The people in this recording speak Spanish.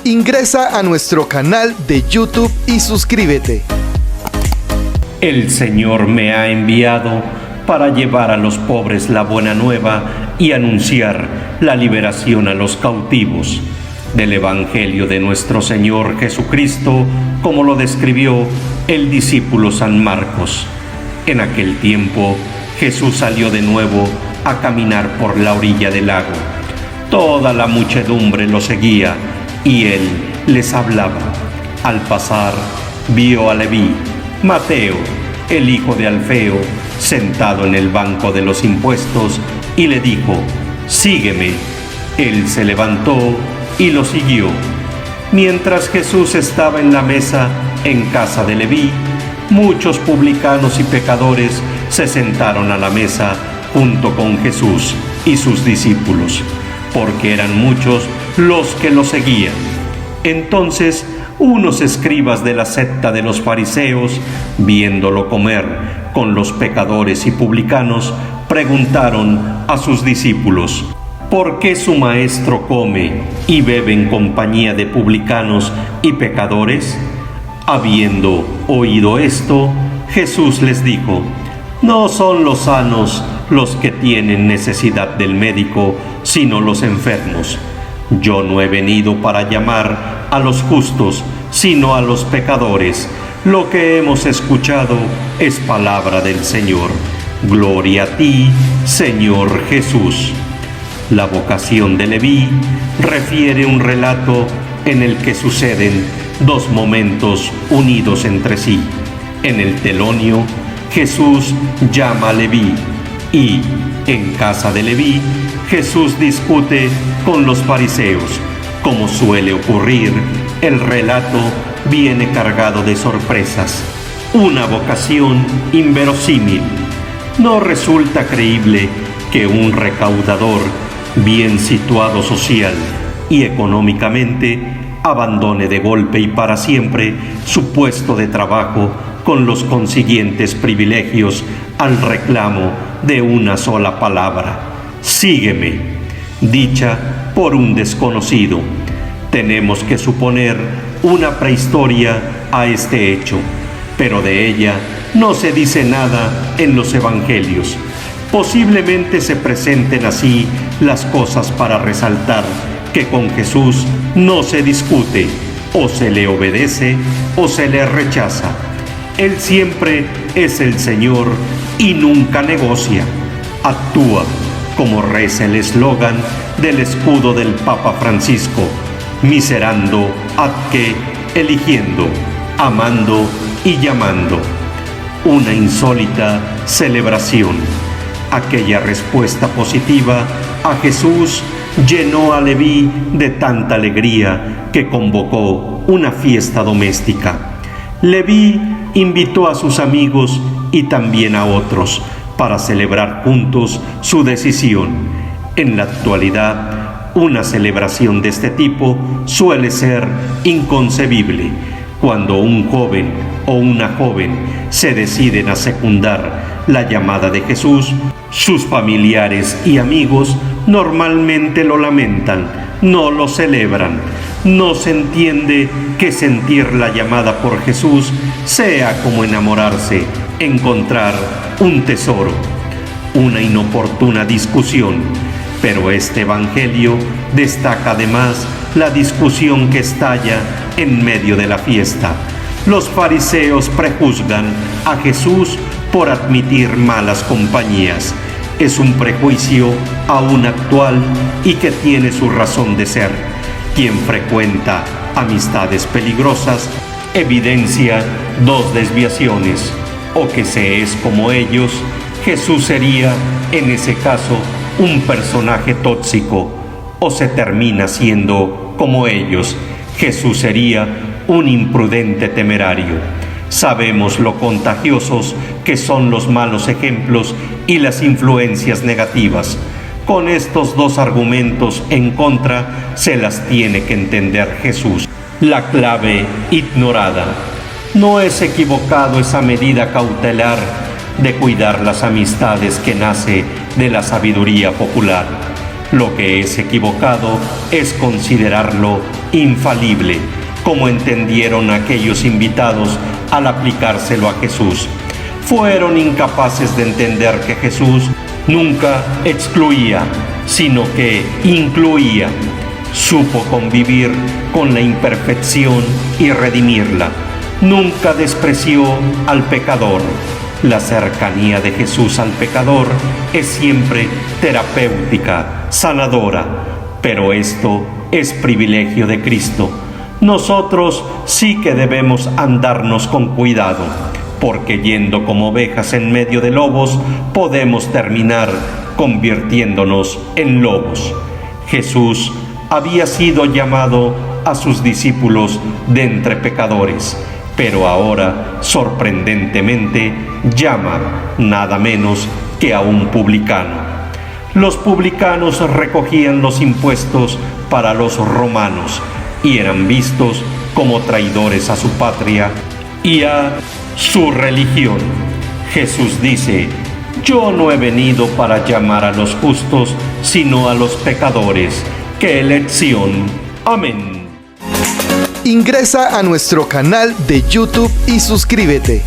Ingresa a nuestro canal de YouTube y suscríbete. El Señor me ha enviado para llevar a los pobres la buena nueva y anunciar la liberación a los cautivos. Del Evangelio de nuestro Señor Jesucristo, como lo describió el discípulo San Marcos. En aquel tiempo, Jesús salió de nuevo a caminar por la orilla del lago. Toda la muchedumbre lo seguía y él les hablaba. Al pasar, vio a Leví, Mateo, el hijo de Alfeo, sentado en el banco de los impuestos, y le dijo: «Sígueme». Él se levantó y lo siguió. Mientras Jesús estaba en la mesa en casa de Leví, muchos publicanos y pecadores se sentaron a la mesa junto con Jesús y sus discípulos, porque eran muchos los que lo seguían. Entonces, unos escribas de la secta de los fariseos, viéndolo comer con los pecadores y publicanos, preguntaron a sus discípulos: ¿por qué su maestro come y bebe en compañía de publicanos y pecadores? Habiendo oído esto, Jesús les dijo: no son los sanos los que tienen necesidad del médico, sino los enfermos. Yo no he venido para llamar a los justos, sino a los pecadores. Lo que hemos escuchado es palabra del Señor. Gloria a ti, Señor Jesús. La vocación de Leví refiere un relato en el que suceden dos momentos unidos entre sí. En el telonio, Jesús llama a Leví, y en casa de Leví, Jesús discute con los fariseos. Como suele ocurrir, el relato viene cargado de sorpresas. Una vocación inverosímil. No resulta creíble que un recaudador bien situado social y económicamente abandone de golpe y para siempre su puesto de trabajo con los consiguientes privilegios al reclamo de una sola palabra: sígueme, dicha por un desconocido. Tenemos que suponer una prehistoria a este hecho, pero de ella no se dice nada en los evangelios. Posiblemente se presenten así las cosas para resaltar que con Jesús no se discute, o se le obedece o se le rechaza. Él siempre es el Señor y nunca negocia. Actúa, como reza el eslogan del escudo del Papa Francisco: miserando ad que, eligiendo, amando y llamando. Una insólita celebración. Aquella respuesta positiva a Jesús llenó a Leví de tanta alegría que convocó una fiesta doméstica. Leví invitó a sus amigos y también a otros para celebrar juntos su decisión. En la actualidad, una celebración de este tipo suele ser inconcebible. Cuando un joven o una joven se deciden a secundar la llamada de Jesús, sus familiares y amigos normalmente lo lamentan, no lo celebran. No se entiende que sentir la llamada por Jesús sea como enamorarse, encontrar un tesoro. Una inoportuna discusión, pero este evangelio destaca además la discusión que estalla en medio de la fiesta. Los fariseos prejuzgan a Jesús por admitir malas compañías. Es un prejuicio aún actual y que tiene su razón de ser. Quien frecuenta amistades peligrosas evidencia dos desviaciones: o que se es como ellos. Jesús sería, en ese caso, un personaje tóxico, o se termina siendo como ellos. Jesús sería un imprudente temerario. Sabemos lo contagiosos que son los malos ejemplos y las influencias negativas. Con estos dos argumentos en contra se las tiene que entender Jesús. La clave ignorada. No es equivocado esa medida cautelar de cuidar las amistades que nace de la sabiduría popular. Lo que es equivocado es considerarlo infalible, como entendieron aquellos invitados al aplicárselo a Jesús. Fueron incapaces de entender que Jesús nunca excluía, sino que incluía. Supo convivir con la imperfección y redimirla. Nunca despreció al pecador. La cercanía de Jesús al pecador es siempre terapéutica, sanadora, pero esto es privilegio de Cristo. Nosotros sí que debemos andarnos con cuidado, porque yendo como ovejas en medio de lobos, podemos terminar convirtiéndonos en lobos. Jesús había sido llamado a sus discípulos de entre pecadores, pero ahora, sorprendentemente, llama nada menos que a un publicano. Los publicanos recogían los impuestos para los romanos y eran vistos como traidores a su patria y a su religión. Jesús dice: yo no he venido para llamar a los justos, sino a los pecadores. ¡Qué elección! Amén. Ingresa a nuestro canal de YouTube y suscríbete.